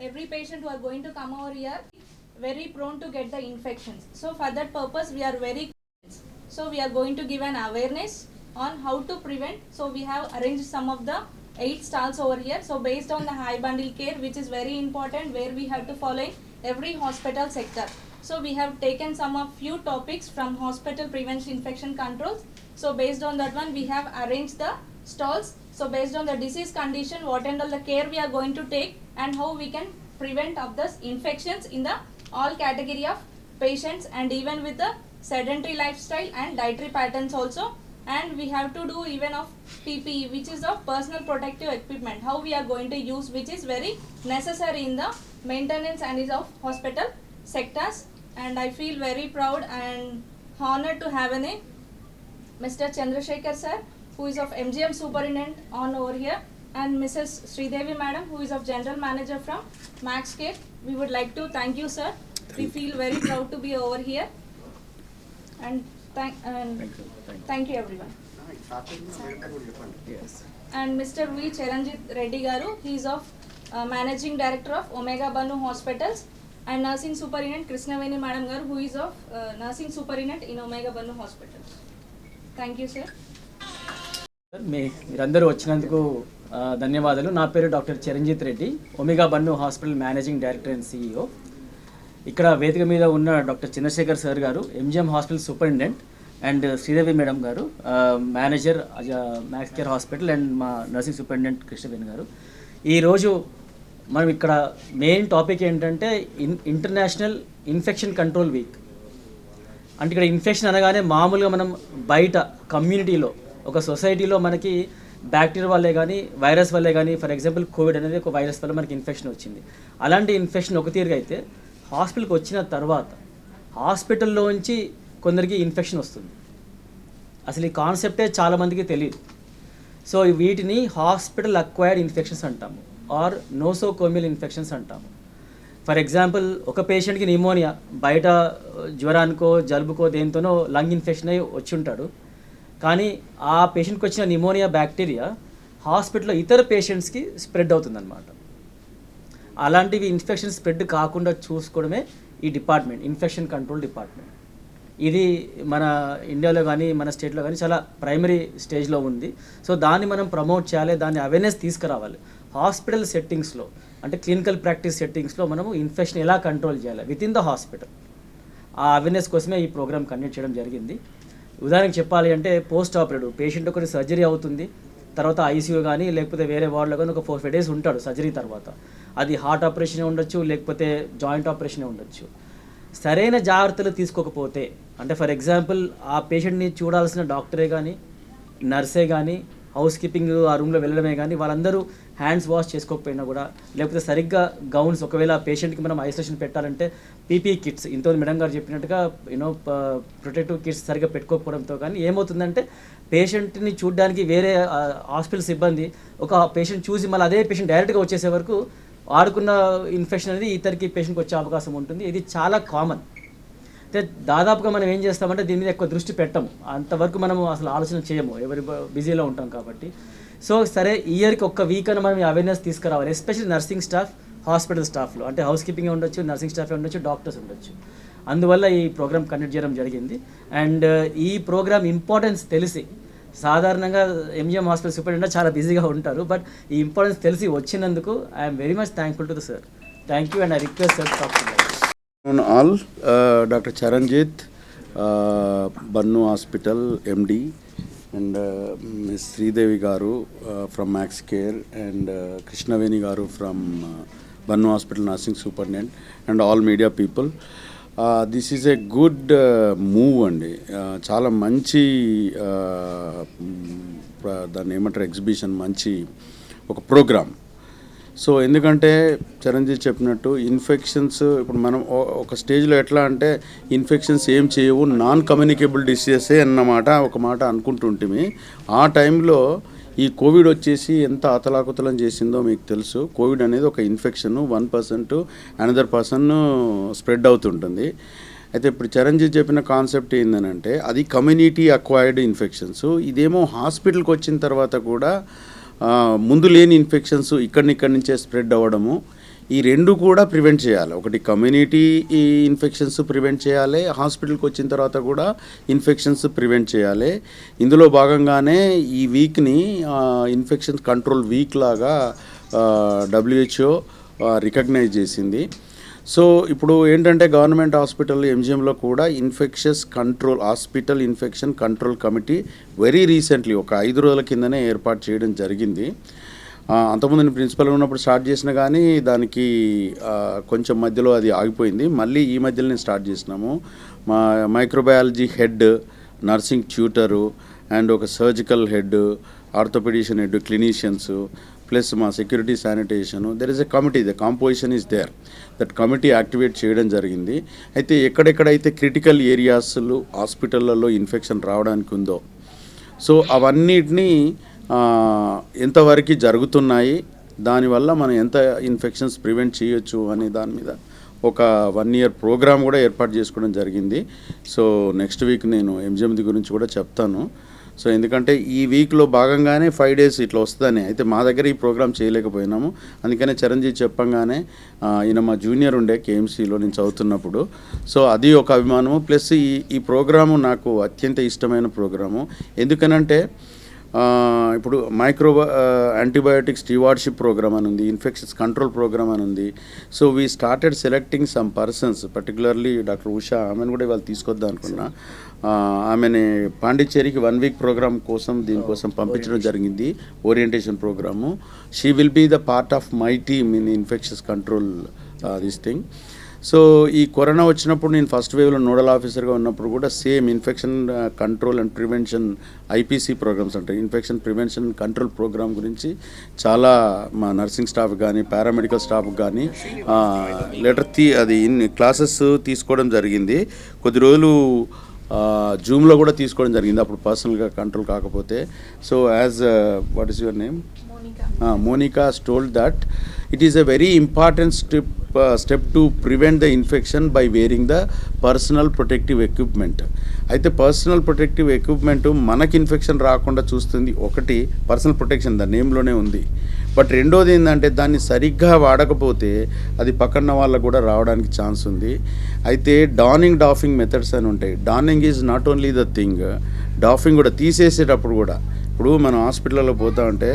every patient who are going to come over here very prone to get the infections. So for that purpose we are very, so we are going to give an awareness on how to prevent. So we have arranged some of the 8 stalls over here. So based on the high bundle care, which is very important, where we have to follow every hospital sector. So we have taken some of few topics from hospital prevention infection controls. So based on that one, we have arranged the stalls. So based on the disease condition, what and all the care we are going to take and how we can prevent of the infections in the all category of patients, and even with the sedentary lifestyle and dietary patterns also. And we have to do even of PPE, which is of personal protective equipment, how we are going to use, which is very necessary in the maintenance and is of hospital sectors. And I feel very proud and honored to have a Mr. Chandrasekhar sir, who is of MGM Superintendent on over here, and Mrs. Sridevi madam, who is of General Manager from Max Care. We would like to thank you, sir. We feel very proud to be over here. And thank you everyone. Yes. And Mr. V. Charanjit Reddy Garu, he is of Managing Director of Omega Bannu Hospitals, and Nursing Superintendent Krishnaveni Madam Garu, who is of Nursing Superintendent in Omega Bannu Hospitals. Thank you, sir. మీరందరూ వచ్చినందుకు ధన్యవాదాలు. నా పేరు doctor Chiranjith Reddy, Omega బన్ను hospital managing director and CEO. ఇక్కడ వేదిక మీద ఉన్న డాక్టర్ చంద్రశేఖర్ సార్ గారు, MGM hospital superintendent, and Sridevi madam గారు, manager Max Care hospital, and మా నర్సింగ్ సూపరింటెండెంట్ కృష్ణవేణి గారు. ఈరోజు మనం ఇక్కడ మెయిన్ టాపిక్ ఏంటంటే ఇంటర్నేషనల్ ఇన్ఫెక్షన్ కంట్రోల్ వీక్. అంటే ఇక్కడ ఇన్ఫెక్షన్ అనగానే మామూలుగా మనం బయట కమ్యూనిటీలో, ఒక సొసైటీలో మనకి బ్యాక్టీరియా వల్లే కానీ వైరస్ వల్లే కానీ, ఫర్ ఎగ్జాంపుల్ కోవిడ్ అనేది ఒక వైరస్ వల్ల మనకి ఇన్ఫెక్షన్ వచ్చింది. అలాంటి ఇన్ఫెక్షన్ ఒక తీరుగా అయితే హాస్పిటల్కి వచ్చిన తర్వాత హాస్పిటల్లోంచి కొందరికి ఇన్ఫెక్షన్ వస్తుంది. అసలు ఈ కాన్సెప్టే చాలామందికి తెలియదు. సో వీటిని హాస్పిటల్ అక్వైర్డ్ ఇన్ఫెక్షన్స్ అంటాము, ఆర్ నోసోకోమియల్ ఇన్ఫెక్షన్స్ అంటాము. ఫర్ ఎగ్జాంపుల్, ఒక పేషెంట్కి నిమోనియా, బయట జ్వరానికో జలుబుకో దేంతోనో లంగ్ ఇన్ఫెక్షన్ అయి వచ్చి ఉంటాడు, కానీ ఆ పేషెంట్కి వచ్చిన నిమోనియా బ్యాక్టీరియా హాస్పిటల్లో ఇతర పేషెంట్స్కి స్ప్రెడ్ అవుతుందన్నమాట. అలాంటివి ఇన్ఫెక్షన్ స్ప్రెడ్ కాకుండా చూసుకోవడమే ఈ డిపార్ట్మెంట్, ఇన్ఫెక్షన్ కంట్రోల్ డిపార్ట్మెంట్. ఇది మన ఇండియాలో కానీ మన స్టేట్లో కానీ చాలా ప్రైమరీ స్టేజ్లో ఉంది. సో దాన్ని మనం ప్రమోట్ చేయాలి, దాన్ని అవేర్నెస్ తీసుకురావాలి. హాస్పిటల్ సెట్టింగ్స్లో, అంటే క్లినికల్ ప్రాక్టీస్ సెట్టింగ్స్లో మనము ఇన్ఫెక్షన్ ఎలా కంట్రోల్ చేయాలి విత్ ఇన్ ద హాస్పిటల్, ఆ అవేర్నెస్ కోసమే ఈ ప్రోగ్రామ్ కండక్ట్ చేయడం జరిగింది. ఉదాహరణకు చెప్పాలి అంటే, పోస్ట్ ఆపరేటివ్ పేషెంట్ ఒకటి సర్జరీ అవుతుంది, తర్వాత ICU కానీ లేకపోతే వేరే వార్డులో కానీ ఒక 4-5 days ఉంటాడు సర్జరీ తర్వాత. అది హార్ట్ ఆపరేషనే ఉండొచ్చు, లేకపోతే జాయింట్ ఆపరేషనే ఉండొచ్చు. సరైన జాగ్రత్తలు తీసుకోకపోతే, అంటే ఫర్ ఎగ్జాంపుల్ ఆ పేషెంట్ని చూడాల్సిన డాక్టరే కానీ నర్సే కానీ హౌస్ కీపింగ్ ఆ రూమ్లో వెళ్ళడమే కానీ వాళ్ళందరూ హ్యాండ్స్ వాష్ చేసుకోకపోయినా కూడా, లేకపోతే సరిగ్గా గౌన్స్, ఒకవేళ పేషెంట్కి మనం ఐసోలేషన్ పెట్టాలంటే PPE కిట్స్, ఇంతలో మేడం గారు చెప్పినట్టుగా ప్రొటెక్టివ్ కిట్స్ సరిగ్గా పెట్టుకోకపోవడంతో కానీ ఏమవుతుందంటే, పేషెంట్ని చూడడానికి వేరే హాస్పిటల్ సిబ్బంది ఒక పేషెంట్ చూసి మళ్ళీ అదే పేషెంట్ డైరెక్ట్గా వచ్చేసే వరకు ఆడుకున్న ఇన్ఫెక్షన్ అనేది ఇతరికి పేషెంట్కి వచ్చే అవకాశం ఉంటుంది. ఇది చాలా కామన్. అయితే దాదాపుగా మనం ఏం చేస్తామంటే దీని మీద ఎక్కువ దృష్టి పెట్టము, అంతవరకు మనము అసలు ఆలోచన చేయము, ఎవరి బిజీలో ఉంటాం కాబట్టి. సో సరే, ఇయర్కి ఒక్క వీక్ అని మనం అవేర్నెస్ తీసుకురావాలి, ఎస్పెషల్లీ నర్సింగ్ స్టాఫ్, హాస్పిటల్ స్టాఫ్లో. అంటే హౌస్ కీపింగ్ ఉండొచ్చు, నర్సింగ్ స్టాఫ్ ఉండొచ్చు, డాక్టర్స్ ఉండొచ్చు. అందువల్ల ఈ ప్రోగ్రామ్ కండక్ట్ చేయడం జరిగింది. అండ్ ఈ ప్రోగ్రామ్ ఇంపార్టెన్స్ తెలిసి, సాధారణంగా MGM హాస్పిటల్ సూపరింటెండెంట్ చాలా బిజీగా ఉంటారు, బట్ ఈ ఇంపార్టెన్స్ తెలిసి వచ్చినందుకు I'm very much thankful to the sir. Thank you, and I request sir talk to all. Dr. Charanjit, Bannu Hospital MD, and Ms. Sridevi Garu from Max Care, and Krishnaveni Garu from Bannu Hospital Nursing Superintendent, and all media people. This is a good move అండి. చాలా మంచి దాన్ని ఏమంటారు, exhibition, మంచి ఒక programme. So ఎందుకంటే చిరంజీవి చెప్పినట్టు infections ఇప్పుడు మనం ఒక స్టేజ్లో ఎట్లా అంటే ఇన్ఫెక్షన్స్ ఏం చేయవు, నాన్ కమ్యూనికేబుల్ డిసీజెసే అన్నమాట ఒక మాట అనుకుంటుంటిమి. ఆ టైంలో ఈ కోవిడ్ వచ్చేసి ఎంత అతలాకుతలం చేసిందో మీకు తెలుసు. కోవిడ్ అనేది ఒక infection, 1% to another person spread అవుతుంటుంది. అయితే ఇప్పుడు చిరంజీవి చెప్పిన కాన్సెప్ట్ ఏంటంటే అది కమ్యూనిటీ అక్వైర్డ్ ఇన్ఫెక్షన్స్. ఇదేమో హాస్పిటల్కి వచ్చిన తర్వాత కూడా ముందు లేని ఇన్ఫెక్షన్స్ ఇక్కడి నుంచే స్ప్రెడ్ అవ్వడము. ఈ రెండు కూడా ప్రివెంట్ చేయాలి. ఒకటి కమ్యూనిటీ ఈ ఇన్ఫెక్షన్స్ ప్రివెంట్ చేయాలి, హాస్పిటల్కి వచ్చిన తర్వాత కూడా ఇన్ఫెక్షన్స్ ప్రివెంట్ చేయాలి. ఇందులో భాగంగానే ఈ వీక్ని ఇన్ఫెక్షన్ కంట్రోల్ వీక్ లాగా WHO రికగ్నైజ్ చేసింది. సో ఇప్పుడు ఏంటంటే గవర్నమెంట్ హాస్పిటల్ ఎంజిఎంలో కూడా hospital infection control committee very recently ఒక 5 రోజుల కిందనే ఏర్పాటు చేయడం జరిగింది. అంతకుముందు నేను ప్రిన్సిపల్గా ఉన్నప్పుడు స్టార్ట్ చేసిన కానీ దానికి కొంచెం మధ్యలో అది ఆగిపోయింది. మళ్ళీ ఈ మధ్యలో నేను స్టార్ట్ చేసినాము. మా microbiology head, nursing tutor and ఒక surgical head, orthopedician head, clinicians plus మా security sanitation. There is a committee, the composition is there. That committee activate చేయడం జరిగింది. అయితే ఎక్కడెక్కడైతే క్రిటికల్ ఏరియాస్లు హాస్పిటళ్ళలో ఇన్ఫెక్షన్ రావడానికి ఉందో సో అవన్నిటినీ ఎంతవరకు జరుగుతున్నాయి, దానివల్ల మనం ఎంత ఇన్ఫెక్షన్స్ ప్రివెంట్ చేయొచ్చు అనే దాని మీద ఒక 1 year ప్రోగ్రామ్ కూడా ఏర్పాటు చేసుకోవడం జరిగింది. సో నెక్స్ట్ వీక్ నేను ఎంజిఎంది గురించి కూడా చెప్తాను. సో ఎందుకంటే ఈ వీక్లో భాగంగానే 5 days ఇట్లా వస్తుందని, అయితే మా దగ్గర ఈ ప్రోగ్రామ్ చేయలేకపోయినాము. అందుకనే చిరంజీవి చెప్పంగానే ఈయన మా జూనియర్ ఉండే కేఎంసీలో నేను చదువుతున్నప్పుడు, సో అది ఒక అభిమానము. ప్లస్ ఈ ప్రోగ్రాము నాకు అత్యంత ఇష్టమైన ప్రోగ్రాము. ఎందుకనంటే ఇప్పుడు యాంటీబయాటిక్ స్టీవార్డ్షిప్ ప్రోగ్రామ్ అని ఉంది, ఇన్ఫెక్షన్స్ కంట్రోల్ ప్రోగ్రామ్ అని ఉంది. So we started selecting some persons, particularly doctor Usha, ఆమెను కూడా ఇవాళ తీసుకొద్దాం అనుకున్నా. ఆమెని పాండిచ్చేరికి 1 week ప్రోగ్రామ్ కోసం దీనికోసం పంపించడం జరిగింది, orientation programme. She will be the part of my team in infections control this thing. So ఈ కరోనా వచ్చినప్పుడు నేను ఫస్ట్ వేవ్లో నోడల్ ఆఫీసర్గా ఉన్నప్పుడు కూడా same infection control and prevention IPC programmes అంటే ఇన్ఫెక్షన్ ప్రివెన్షన్ కంట్రోల్ ప్రోగ్రామ్ గురించి చాలా మా నర్సింగ్ స్టాఫ్ కానీ పారామెడికల్ స్టాఫ్ కానీ క్లాసెస్ తీసుకోవడం జరిగింది. కొద్ది రోజులు జూమ్లో కూడా తీసుకోవడం జరిగింది, అప్పుడు పర్సనల్గా కంట్రోల్ కాకపోతే. So as what is your name? Monica has told that it is a very important step to prevent the infection by wearing the personal protective equipment. అయితే పర్సనల్ ప్రొటెక్టివ్ ఎక్విప్మెంట్ మనకి ఇన్ఫెక్షన్ రాకుండా చూస్తుంది. ఒకటి personal protection దాని నేమ్లోనే ఉంది. But రెండోది ఏంటంటే దాన్ని సరిగ్గా వాడకపోతే అది పక్కన వాళ్ళకు కూడా రావడానికి ఛాన్స్ ఉంది. అయితే డాఫింగ్ మెథడ్స్ అని ఉంటాయి. Donning is not only the thing, doffing కూడా తీసేసేటప్పుడు కూడా. ఇప్పుడు మనం హాస్పిటల్లో పోతా ఉంటే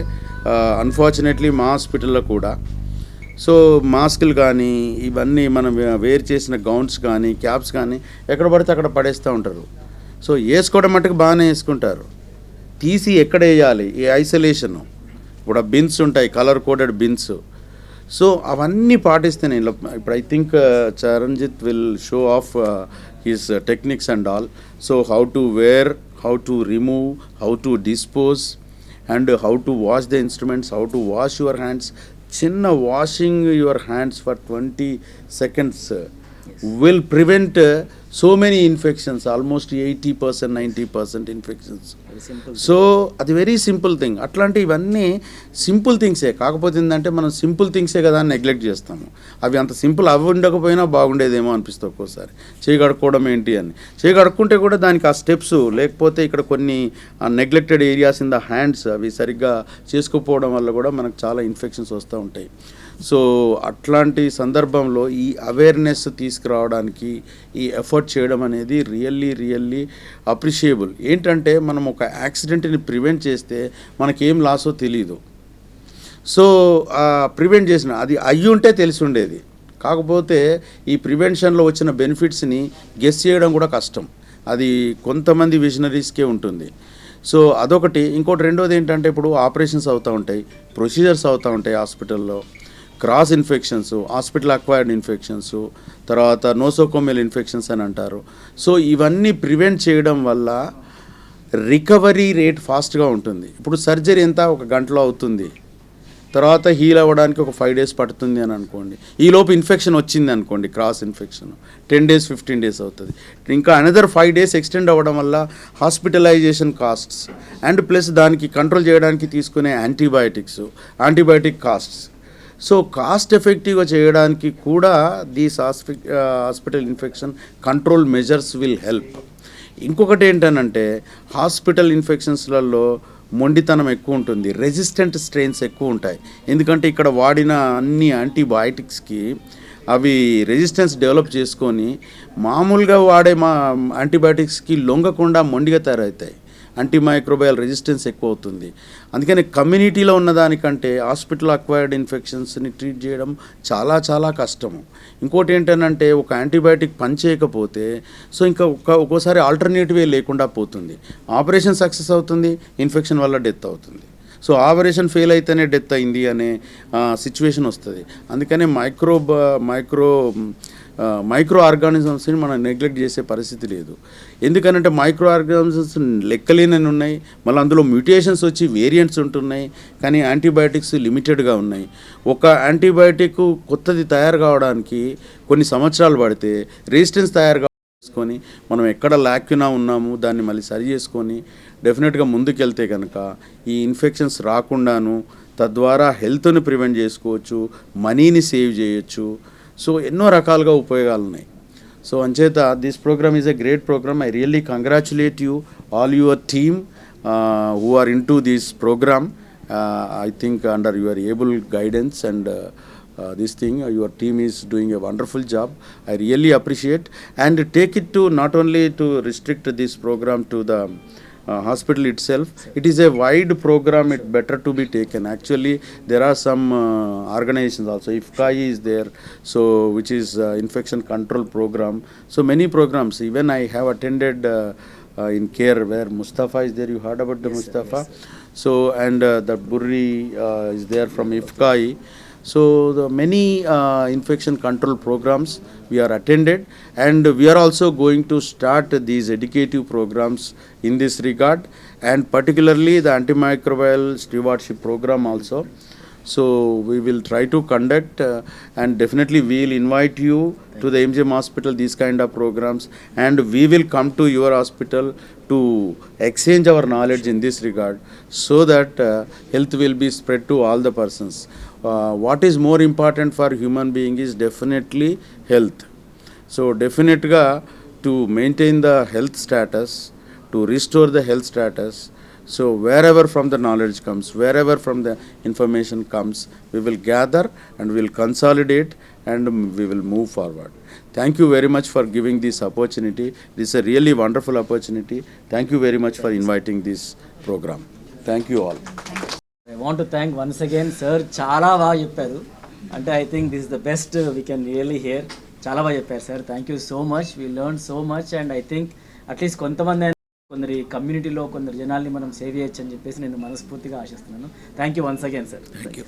అన్ఫార్చునేట్లీ మా హాస్పిటల్లో కూడా సో మాస్కులు కానీ ఇవన్నీ మనం వేర్ చేసిన గౌన్స్ కానీ క్యాప్స్ కానీ ఎక్కడ పడితే అక్కడ పడేస్తూ ఉంటారు. సో వేసుకోవడం మట్టుకు బాగానే వేసుకుంటారు, తీసి ఎక్కడ వేయాలి, ఈ ఐసోలేషను, ఇప్పుడు ఆ బిన్స్ ఉంటాయి, కలర్ కోడెడ్ బిన్స్. సో అవన్నీ పాటిస్తే నేను ఇప్పుడు I think Charanjit will show off his techniques and all. So how to wear, how to remove, how to dispose, and how to wash the instruments, how to wash your hands. Chinna washing your hands for 20 seconds will prevent so many infections, almost 80%, 90% infections. So అది very simple thing. అట్లాంటి ఇవన్నీ simple థింగ్సే, కాకపోతే ఏంటంటే మనం simple థింగ్సే కదా అని neglect చేస్తాము. అవి అంత సింపుల్ అవి ఉండకపోయినా బాగుండేదేమో అనిపిస్తుంది ఒక్కోసారి. చేయి కడుక్కోవడం ఏంటి అని, చేయి కడుక్కుంటే కూడా దానికి ఆ స్టెప్స్ లేకపోతే ఇక్కడ కొన్ని neglected areas in the hands అవి సరిగ్గా చేసుకోకపోవడం వల్ల కూడా మనకు చాలా ఇన్ఫెక్షన్స్ వస్తూ ఉంటాయి. సో అట్లాంటి సందర్భంలో ఈ అవేర్నెస్ తీసుకురావడానికి ఈ ఎఫర్ట్ చేయడం అనేది రియల్లీ అప్రిషియబుల్. ఏంటంటే మనం ఒక యాక్సిడెంట్ని ప్రివెంట్ చేస్తే మనకేం లాసో తెలీదు. సో ప్రివెంట్ చేసిన అది అయ్యి ఉంటే తెలిసి ఉండేది, కాకపోతే ఈ ప్రివెన్షన్లో వచ్చిన బెనిఫిట్స్ని గెస్ చేయడం కూడా కష్టం. అది కొంతమంది విజనరీస్కే ఉంటుంది. సో అదొకటి. ఇంకోటి రెండోది ఏంటంటే ఇప్పుడు ఆపరేషన్స్ అవుతూ ఉంటాయి, ప్రొసీజర్స్ అవుతూ ఉంటాయి హాస్పిటల్లో, cross infections, hospital acquired infections, తర్వాత నోసోకోమియల్ ఇన్ఫెక్షన్స్ అని అంటారు. సో ఇవన్నీ ప్రివెంట్ చేయడం వల్ల రికవరీ రేట్ ఫాస్ట్గా ఉంటుంది. ఇప్పుడు సర్జరీ ఎంత 1 గంటలో అవుతుంది, తర్వాత హీల్ అవ్వడానికి ఒక 5 days పడుతుంది అని అనుకోండి. ఈలోపు ఇన్ఫెక్షన్ వచ్చింది అనుకోండి, క్రాస్ ఇన్ఫెక్షన్ 10 days 15 days అవుతుంది. ఇంకా అనదర్ 5 days ఎక్స్టెండ్ అవ్వడం వల్ల హాస్పిటలైజేషన్ కాస్ట్స్ అండ్ ప్లస్ దానికి కంట్రోల్ చేయడానికి తీసుకునే యాంటీబయాటిక్ కాస్ట్స్. సో కాస్ట్ ఎఫెక్టివ్గా చేయడానికి కూడా these hospital infection control measures will help. ఇంకొకటి ఏంటనంటే హాస్పిటల్ ఇన్ఫెక్షన్స్లలో మొండితనం ఎక్కువ ఉంటుంది, రెసిస్టెంట్ స్ట్రెయిన్స్ ఎక్కువ ఉంటాయి. ఎందుకంటే ఇక్కడ వాడిన అన్ని యాంటీబయాటిక్స్కి అవి రెసిస్టెన్స్ డెవలప్ చేసుకొని మామూలుగా వాడే యాంటీబయాటిక్స్కి లొంగకుండా మొండిగా తయారవుతాయి. యాంటీమైక్రోబయల్ రెసిస్టెన్స్ ఎక్కువ అవుతుంది. అందుకని కమ్యూనిటీలో ఉన్నదానికంటే హాస్పిటల్ అక్వైర్డ్ ఇన్ఫెక్షన్స్ని ట్రీట్ చేయడం చాలా చాలా కష్టము. ఇంకోటి ఏంటంటే ఒక యాంటీబయాటిక్ పనిచేయకపోతే సో ఇంకా ఒక్కోసారి ఆల్టర్నేటివే లేకుండా పోతుంది. ఆపరేషన్ సక్సెస్ అవుతుంది, ఇన్ఫెక్షన్ వల్ల డెత్ అవుతుంది. సో ఆపరేషన్ ఫెయిల్ అయితేనే డెత్ అయింది అనే సిచ్యువేషన్ వస్తుంది. అందుకనే మైక్రో ఆర్గానిజమ్స్ని మనం నెగ్లెక్ట్ చేసే పరిస్థితి లేదు. ఎందుకనంటే మైక్రో ఆర్గానిజమ్స్ లెక్కలేనని ఉన్నాయి, మళ్ళీ అందులో మ్యూటేషన్స్ వచ్చి వేరియంట్స్ ఉంటున్నాయి, కానీ యాంటీబయాటిక్స్ లిమిటెడ్గా ఉన్నాయి. ఒక యాంటీబయాటిక్ కొత్తది తయారు కావడానికి కొన్ని సంవత్సరాలు పడితే రెసిస్టెన్స్ తయారు చేసుకొని మనం ఎక్కడ లాక్యునా ఉన్నాము దాన్ని మళ్ళీ సరి చేసుకొని డెఫినెట్గా ముందుకెళ్తే కనుక ఈ ఇన్ఫెక్షన్స్ రాకుండాను, తద్వారా హెల్త్ని ప్రివెంట్ చేసుకోవచ్చు, మనీని సేవ్ చేయొచ్చు. సో ఎన్నో రకాలుగా ఉపయోగాలు ఉన్నాయి. సో అంచేత this programme is a great programme. I really congratulate you all your team who are into this program. I think under your able guidance and this thing, your team is doing a wonderful job. I really appreciate, and take it to not only to restrict this program to the hospital itself. It is a wide program. It better to be taken. Actually, there are some organizations also. IFCAI is there, so which is infection control program. So many programs. Even I have attended in care where Mustafa is there. You heard about the Mustafa? So and the Burri is there from IFCAI. So the many infection control programs we are attended, and we are also going to start these educative programs in this regard, and particularly the antimicrobial stewardship program also. So we will try to conduct and definitely we will invite you to the MGM hospital, these kind of programs, and we will come to your hospital to exchange our knowledge in this regard, so that health will be spread to all the persons. What is more important for human being is definitely health. So definitely to maintain the health status, to restore the health status, so wherever from the knowledge comes, wherever from the information comes, we will gather and we will consolidate and we will move forward. Thank you very much for giving this opportunity. This is a really wonderful opportunity. Thank you very much for inviting this program. Thank you all. I want to thank once again sir. చాలా బాగా చెప్పారు. అంటే I think this is the best we can really hear. చాలా బాగా చెప్పారు sir. Thank you so much. We learn so much, and I think at least కొంతమంది కొందరి కమ్యూనిటీలో కొందరు జనాల్ని మనం సేవ్ చేయొచ్చు అని చెప్పేసి నేను మనస్ఫూర్తిగా ఆశిస్తున్నాను. Thank you once again sir. Thank you.